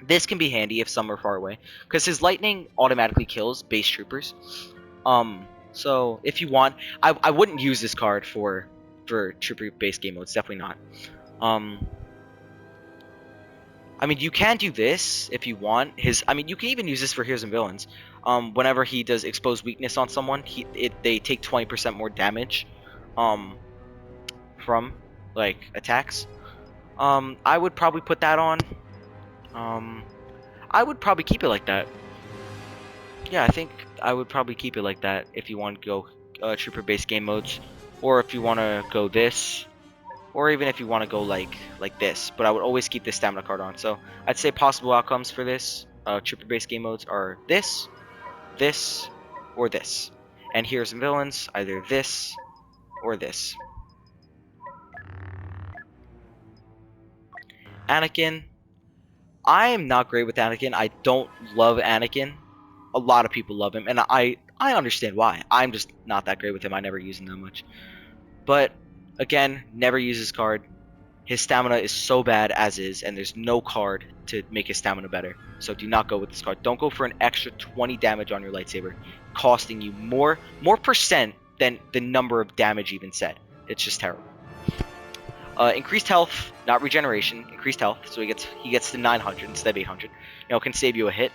Speaker 1: This can be handy if some are far away, because his lightning automatically kills base troopers. So if you want, I wouldn't use this card for trooper-based game modes. Definitely not. I mean, you can do this if you want. You can even use this for Heroes and Villains. Whenever he does expose weakness on someone, they take 20% more damage, from, like, attacks. I would probably put that on. I would probably keep it like that. Yeah, I think I would probably keep it like that if you want to go trooper-based game modes, or if you want to go this. Or even if you want to go like this, but I would always keep this stamina card on. So I'd say possible outcomes for this trooper-based game modes are this, or this. And Heroes and Villains, either this or this. Anakin, I am not great with Anakin. I don't love Anakin. A lot of people love him, and I understand why. I'm just not that great with him. I never use him that much. But again, never use his card. His stamina is so bad as is, and there's no card to make his stamina better. So do not go with this card. Don't go for an extra 20 damage on your lightsaber, costing you more percent than the number of damage even said. It's just terrible. Increased health, not regeneration. Increased health, so he gets to 900 instead of 800. You know, can save you a hit.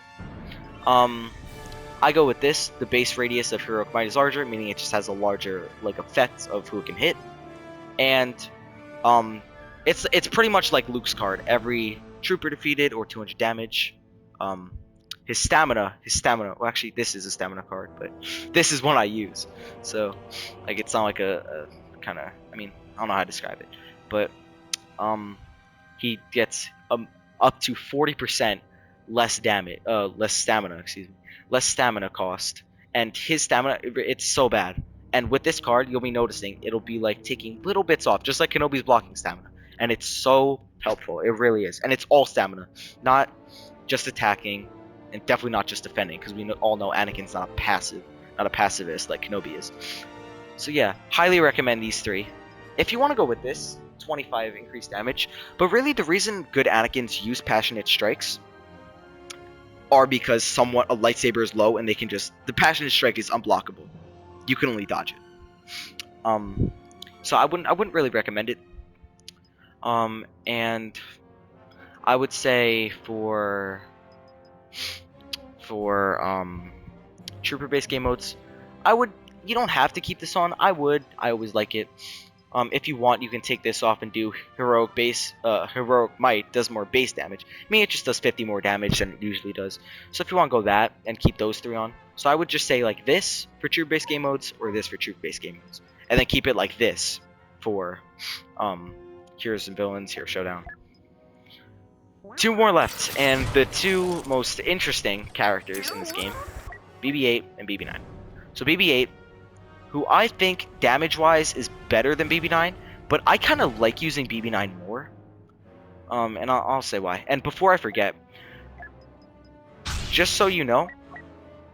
Speaker 1: I go with this. The base radius of Heroic Might is larger, meaning it just has a larger effect of who it can hit. And it's pretty much like Luke's card. Every trooper defeated or 200 damage. His stamina. Well, actually, this is a stamina card, but this is one I use. So, like, it's not like a kind of. I mean, I don't know how to describe it, but he gets up to 40% less damage. Less stamina. Excuse me. Less stamina cost, and his stamina, it's so bad. And with this card, you'll be noticing it'll be like taking little bits off, just like Kenobi's blocking stamina. And it's so helpful. It really is. And it's all stamina, not just attacking, and definitely not just defending, because we all know Anakin's not a pacifist like Kenobi is. So yeah, highly recommend these three. If you want to go with this, 25 increased damage. But really, the reason good Anakins use Passionate Strikes are because somewhat a lightsaber is low and the Passionate Strike is unblockable. You can only dodge it. So I wouldn't really recommend it. And I would say for trooper-based game modes, you don't have to keep this on. I always like it. If you want, you can take this off and do Heroic Might does more base damage. I mean, it just does 50 more damage than it usually does. So if you want to go that and keep those three on. So I would just say like this for troop-based game modes or this for troop-based game modes. And then keep it like this for Heroes and Villains, Hero Showdown. 2 more left, and the 2 most interesting characters in this game, BB-8 and BB-9. So BB-8, who I think damage-wise is better than BB-9, but I kind of like using BB-9 more. And I'll say why. And before I forget, just so you know,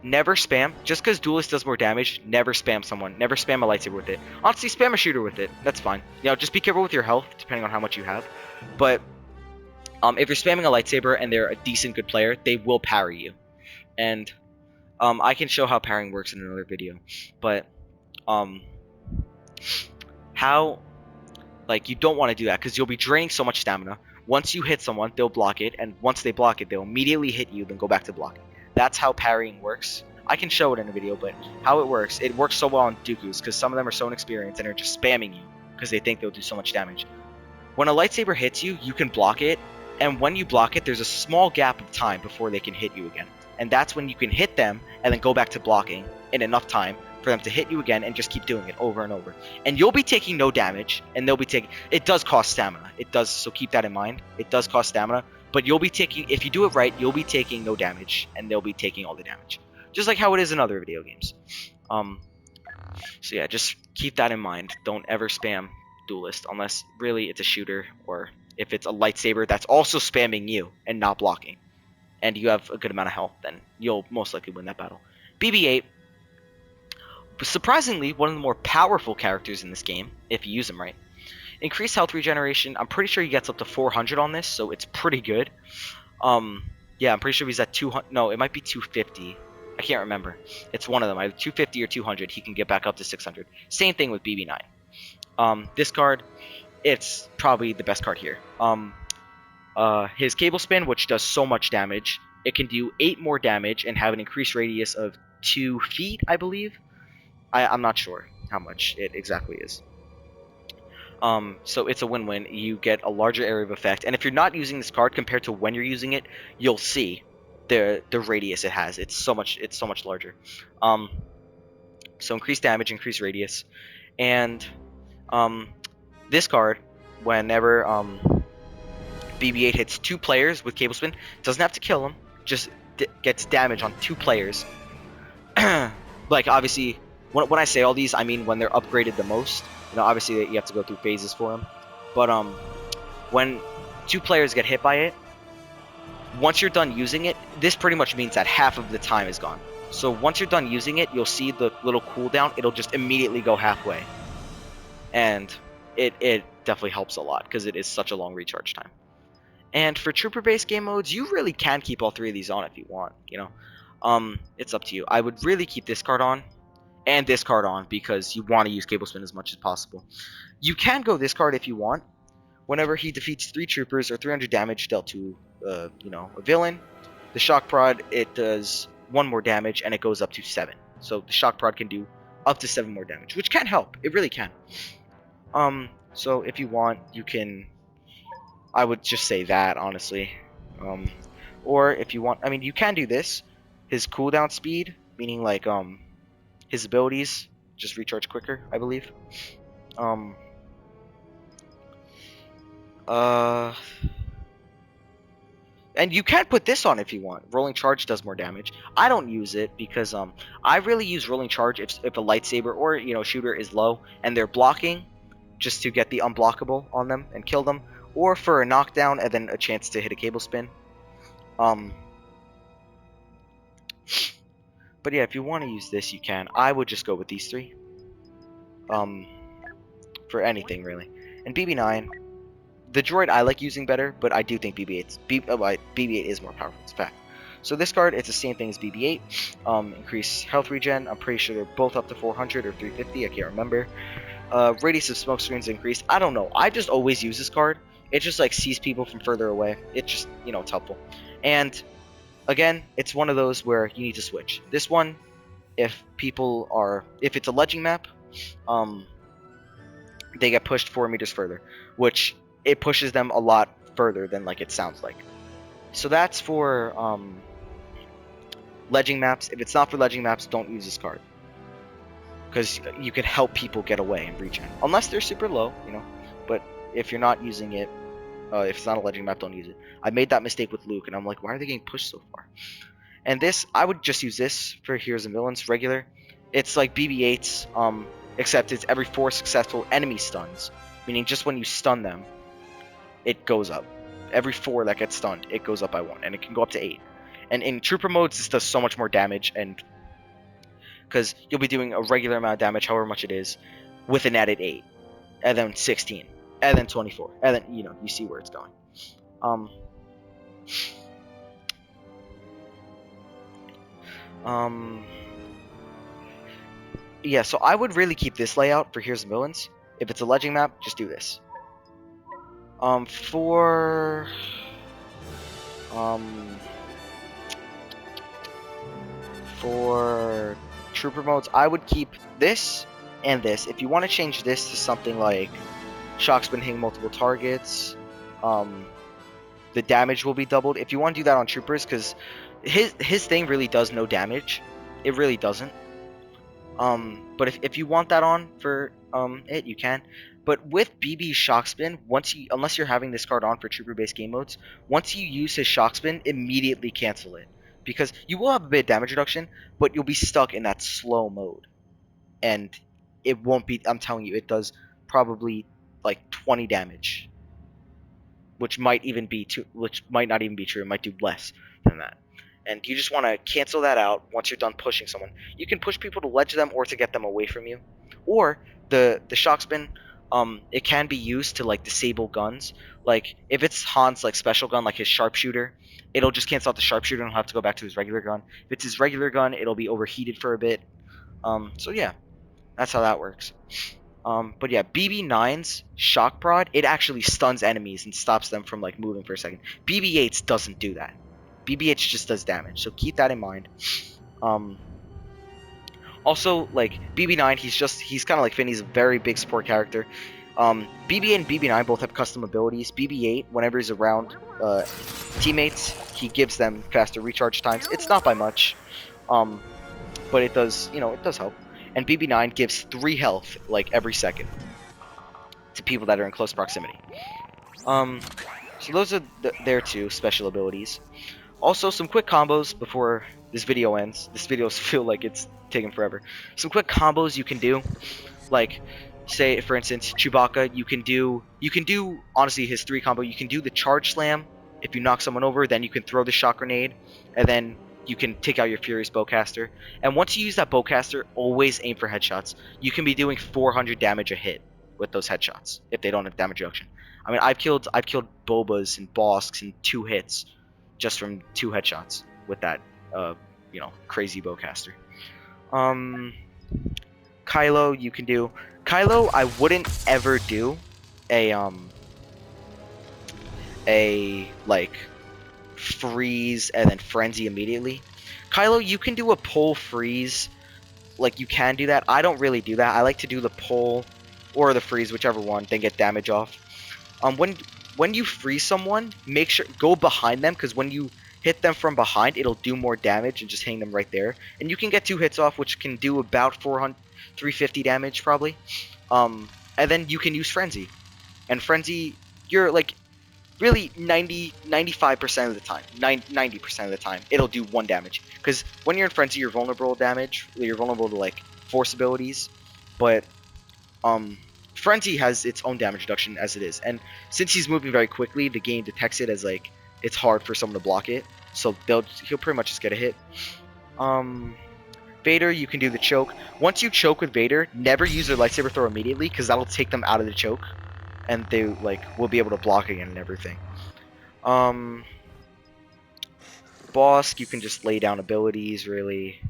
Speaker 1: never spam. Just because Duelist does more damage, never spam someone. Never spam a lightsaber with it. Honestly, spam a shooter with it. That's fine. You know, just be careful with your health, depending on how much you have. But if you're spamming a lightsaber and they're a decent good player, they will parry you. And I can show how parrying works in another video. But how, like, you don't want to do that because you'll be draining so much stamina. Once you hit someone, they'll block it, and once they block it, they'll immediately hit you, then go back to blocking. That's how parrying works. I can show it in a video, but how it works so well on Dooku's because some of them are so inexperienced and are just spamming you because they think they'll do so much damage. When a lightsaber hits you, you can block it, and when you block it, there's a small gap of time before they can hit you again. And that's when you can hit them and then go back to blocking in enough time for them to hit you again and just keep doing it over and over. And you'll be taking no damage, and they'll be taking... It does cost stamina. It does, so keep that in mind. It does cost stamina, but you'll be taking... If you do it right, you'll be taking no damage, and they'll be taking all the damage. Just like how it is in other video games. So yeah, just keep that in mind. Don't ever spam Duelist, unless really it's a shooter, or if it's a lightsaber that's also spamming you and not blocking, and you have a good amount of health, then you'll most likely win that battle. BB-8, surprisingly, one of the more powerful characters in this game, if you use them right. Increased health regeneration, I'm pretty sure he gets up to 400 on this, so it's pretty good. Yeah, I'm pretty sure he's at 200, no, it might be 250. I can't remember. It's one of them, either 250 or 200, he can get back up to 600. Same thing with BB-9. This card, it's probably the best card here. His Cable Spin, which does so much damage, it can do 8 more damage and have an increased radius of 2 feet, I believe. I'm not sure how much it exactly is. So it's a win-win. You get a larger area of effect, and if you're not using this card compared to when you're using it, you'll see the radius it has. It's so much larger. So increased damage, increased radius, and this card, whenever BB-8 hits 2 players with Cable Spin, doesn't have to kill them, just gets damage on 2 players. Like, obviously, when I say all these, I mean when they're upgraded the most. You know, obviously you have to go through phases for them. But when 2 players get hit by it, once you're done using it, this pretty much means that half of the time is gone. So once you're done using it, you'll see the little cooldown. It'll just immediately go halfway. And it definitely helps a lot because it is such a long recharge time. And for trooper-based game modes, you really can keep all 3 of these on if you want, you know. It's up to you. I would really keep this card on and this card on because you want to use Cable Spin as much as possible. You can go this card if you want. Whenever he defeats 3 troopers or 300 damage dealt to, you know, a villain, the Shock Prod, it does 1 more damage and it goes up to 7. So the Shock Prod can do up to 7 more damage, which can help. It really can. So if you want, you can... I would just say that, honestly. Or if you want... I mean, you can do this. His cooldown speed, meaning, like, his abilities just recharge quicker, I believe. And you can put this on if you want. Rolling Charge does more damage. I don't use it because I really use Rolling Charge if a lightsaber or, you know, shooter is low and they're blocking, just to get the unblockable on them and kill them, or for a knockdown and then a chance to hit a Cable Spin. But yeah, if you want to use this, you can. I would just go with these 3. For anything, really. And BB-9, the droid I like using better, but I do think BB-8 is more powerful. It's a fact. So this card, it's the same thing as BB-8. Increase health regen. I'm pretty sure they're both up to 400 or 350. I can't remember. Radius of smoke screens increased. I don't know. I just always use this card. It just, like, sees people from further away. It just, you know, it's helpful. And again, it's one of those where you need to switch. This one, if it's a ledging map, they get pushed 4 meters further, which it pushes them a lot further than, like, it sounds like. So that's for ledging maps. If it's not for ledging maps, don't use this card, because you can help people get away and regen, unless they're super low, you know. But if you're not using it, if it's not a ledging map, don't use it. I made that mistake with Luke, and I'm like, why are they getting pushed so far? And this, I would just use this for heroes and villains, regular. It's like BB-8's, except it's every 4 successful enemy stuns, meaning just when you stun them, it goes up. Every 4 that get stunned, it goes up by 1, and it can go up to 8. And in trooper modes, this does so much more damage, and because you'll be doing a regular amount of damage, however much it is, with an added 8, and then 16, and then 24, and then you see where it's going. Um, yeah, so I would really keep this layout for Heroes and Villains. If it's a Legend map, just do this. For trooper modes, I would keep this and this. If you want to change this to something like shock spin hitting multiple targets, the damage will be doubled. If you want to do that on troopers, because his thing really does no damage, it really doesn't. But if you want that on for it, you can. But with BB's shock spin, unless you're having this card on for trooper based game modes, once you use his shock spin, immediately cancel it, because you will have a bit of damage reduction, but you'll be stuck in that slow mode, and it won't be. I'm telling you, it does probably like 20 damage, which might not even be true. It might do less than that. And you just want to cancel that out once you're done pushing someone. You can push people to ledge them or to get them away from you. Or the shock spin, it can be used to like disable guns. Like if it's Han's like special gun, like his sharpshooter, it'll just cancel out the sharpshooter and he'll have to go back to his regular gun. If it's his regular gun, it'll be overheated for a bit. So yeah, that's how that works. But yeah, BB9's shock prod, it actually stuns enemies and stops them from like moving for a second. BB8's doesn't do that. BB8 just does damage, so keep that in mind. Also, like BB9, he's kind of like Finn. He's a very big support character. BB8 and BB9 both have custom abilities. BB8, whenever he's around teammates, he gives them faster recharge times. It's not by much, but it does, it does help. And BB9 gives 3 health like every second to people that are in close proximity. So those are their 2 special abilities. Also, some quick combos before this video ends. This video feel like it's taking forever. Some quick combos you can do, like say for instance Chewbacca. You can do honestly his 3 combo. You can do the charge slam if you knock someone over. Then you can throw the shock grenade, and then you can take out your Furious Bowcaster. And once you use that Bowcaster, always aim for headshots. You can be doing 400 damage a hit with those headshots if they don't have damage reduction. I mean, I've killed Bobas and Bosks in 2 hits just from 2 headshots with that crazy Bowcaster. Kylo, you can do Kylo. I wouldn't ever do a like freeze and then frenzy immediately. Kylo, you can do a pull freeze, like you can do that. I don't really do that. I like to do the pull or the freeze, whichever one, then get damage off. When you freeze someone, make sure go behind them, because when you hit them from behind, it'll do more damage and just hitting them right there. And you can get 2 hits off, which can do about 350 damage probably. And then you can use frenzy. And frenzy, you're like really 95% of the time, 90% of the time, it'll do 1 damage. Because when you're in frenzy, you're vulnerable to damage. You're vulnerable to like force abilities, but frenzy has its own damage reduction as it is. And since he's moving very quickly, the game detects it as like it's hard for someone to block it, so he'll pretty much just get a hit. Vader, you can do the choke. Once you choke with Vader, never use their lightsaber throw immediately, because that'll take them out of the choke, and they like will be able to block again and everything. Bosk, you can just lay down abilities really.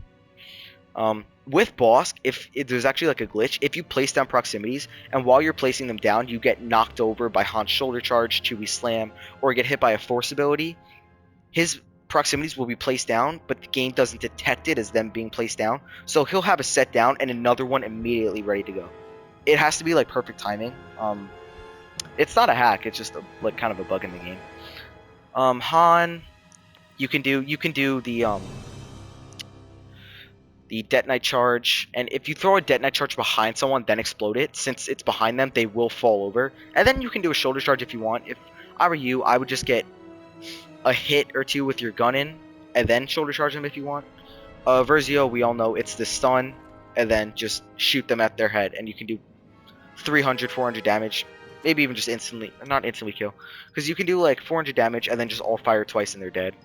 Speaker 1: With Bosk, if there's actually like a glitch, if you place down proximities, and while you're placing them down, you get knocked over by Han's shoulder charge, Chewie slam, or get hit by a force ability, his proximities will be placed down, but the game doesn't detect it as them being placed down, so he'll have a set down and another one immediately ready to go. It has to be like perfect timing. It's not a hack, it's just like kind of a bug in the game. Han, you can do the detonite charge, and if you throw a detonite charge behind someone then explode it, since it's behind them, they will fall over. And then you can do a shoulder charge if you want. If I were you, I would just get a hit or 2 with your gun in, and then shoulder charge them if you want. Versio, we all know it's the stun, and then just shoot them at their head, and you can do 300, 400 damage, maybe even just not instantly kill, because you can do like 400 damage and then just all fire twice and they're dead.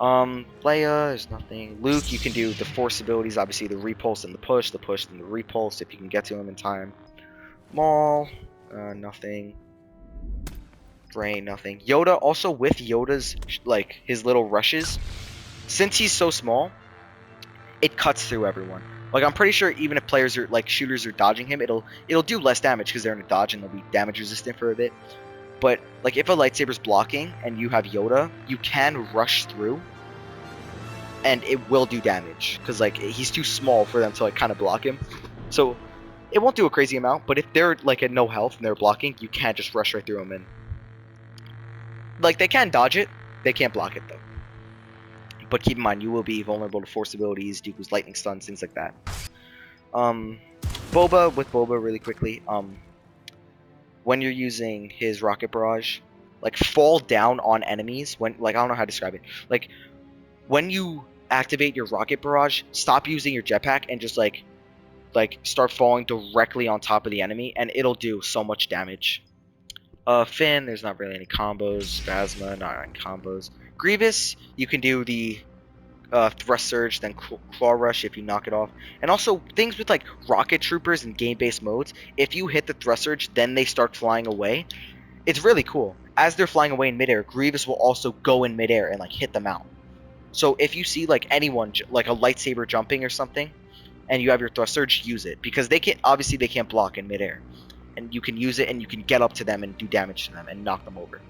Speaker 1: Leia, there's nothing. Luke, you can do the force abilities, obviously the repulse and the push and the repulse if you can get to him in time. Maul, nothing. Rey, nothing. Yoda, also with Yoda's, like, his little rushes, since he's so small, it cuts through everyone. Like, I'm pretty sure even if players are, like, shooters are dodging him, it'll do less damage because they're in a dodge and they'll be damage resistant for a bit. But, like, if a lightsaber's blocking and you have Yoda, you can rush through and it will do damage because, like, he's too small for them to, like, kind of block him. So it won't do a crazy amount, but if they're, like, at no health and they're blocking, you can't just rush right through them. And, like, they can dodge it, they can't block it, though. But keep in mind, you will be vulnerable to force abilities, Dooku's lightning stuns, things like that. Boba, really quickly, when you're using his rocket barrage, like, fall down on enemies when, like, I don't know how to describe it. Like, when you activate your rocket barrage, stop using your jetpack and just, like start falling directly on top of the enemy, and it'll do so much damage. Finn, there's not really any combos. Phasma, not any combos. Grievous, you can do the thrust surge, then claw rush if you knock it off. And also things with like rocket troopers and game-based modes, if you hit the thrust surge, then they start flying away. It's really cool. As they're flying away in midair, Grievous will also go in midair and like hit them out. So if you see like anyone, like a lightsaber jumping or something, and you have your thrust surge, use it because they can't block in midair, and you can use it and you can get up to them and do damage to them and knock them over.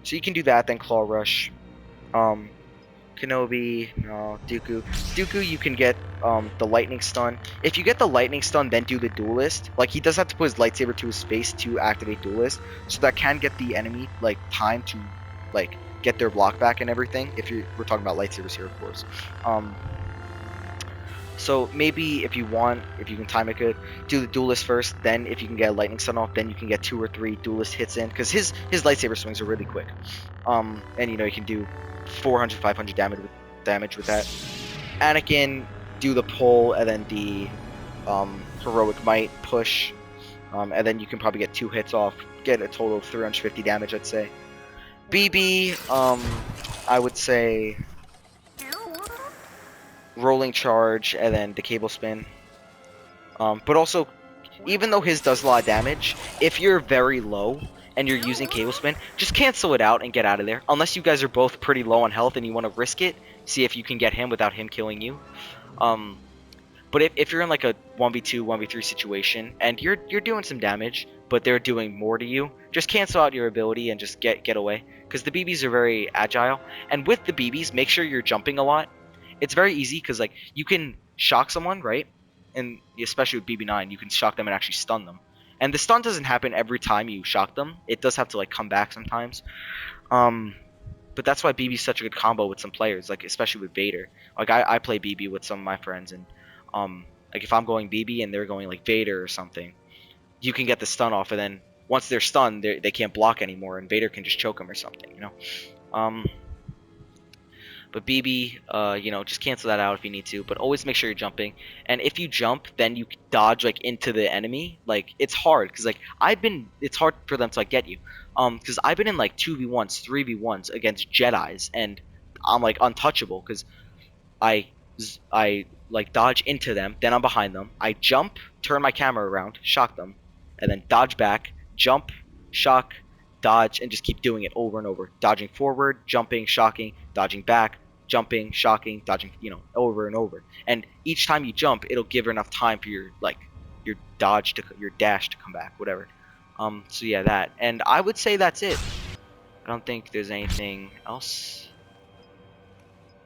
Speaker 1: So you can do that. Then claw rush. Kenobi, no, Dooku, you can get the lightning stun. If you get the lightning stun, then do the duelist. Like, he does have to put his lightsaber to his face to activate duelist, so that can get the enemy like time to like get their block back and everything. We're talking about lightsabers here, of course. So maybe if you can time it good, do the duelist first. Then if you can get a lightning stun off, then you can get 2 or 3 duelist hits in, because his lightsaber swings are really quick. And you know, you can do 400, 500 damage with that. Anakin, do the pull and then the heroic might push, and then you can probably get 2 hits off, get a total of 350 damage, I'd say. BB, I would say rolling charge and then the cable spin. But also, even though his does a lot of damage, if you're very low and you're using cable spin, just cancel it out and get out of there. Unless you guys are both pretty low on health and you want to risk it, see if you can get him without him killing you. But if you're in like a 1v2, 1v3 situation and you're doing some damage, but they're doing more to you, just cancel out your ability and just get away. Because the BBs are very agile. And with the BBs, make sure you're jumping a lot. It's very easy because like you can shock someone, right? And especially with BB9, you can shock them and actually stun them. And the stun doesn't happen every time you shock them. It does have to like come back sometimes. But that's why BB is such a good combo with some players, like especially with Vader. Like I play BB with some of my friends, and like if I'm going BB and they're going like Vader or something, you can get the stun off, and then once they're stunned, they can't block anymore, and Vader can just choke them or something, you know. But BB, you know, just cancel that out if you need to. But always make sure you're jumping. And if you jump, then you dodge like into the enemy. Like it's hard because like it's hard for them to like get you. Because I've been in like 2v1s, 3v1s against Jedis, and I'm like untouchable because I like dodge into them, then I'm behind them. I jump, turn my camera around, shock them, and then dodge back, jump, shock, dodge, and just keep doing it over and over. Dodging forward, jumping, shocking, dodging back, jumping, shocking, dodging, you know, over and over. And each time you jump, it'll give her enough time for your dash to come back, whatever. So yeah, that. And I would say that's it. I don't think there's anything else.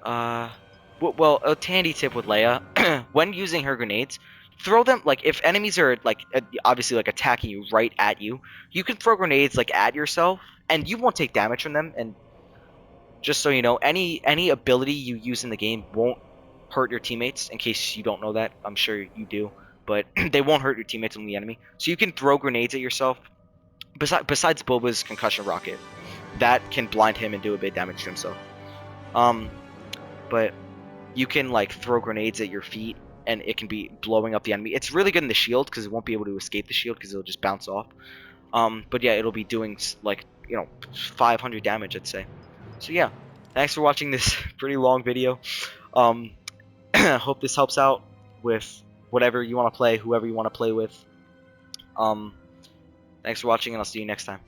Speaker 1: Well, a handy tip with Leia, when using her grenades, throw them, like, if enemies are, like, obviously, like, attacking you right at you, you can throw grenades, like, at yourself, and you won't take damage from them, and just so you know, any ability you use in the game won't hurt your teammates, in case you don't know that. I'm sure you do, but they won't hurt your teammates on the enemy. So you can throw grenades at yourself, besides Boba's concussion rocket. That can blind him and do a bit of damage to himself. But you can like throw grenades at your feet and it can be blowing up the enemy. It's really good in the shield because it won't be able to escape the shield because it'll just bounce off. But yeah, it'll be doing like, you know, 500 damage, I'd say. So yeah, thanks for watching this pretty long video. Hope this helps out with whatever you want to play, whoever you want to play with. Thanks for watching, and I'll see you next time.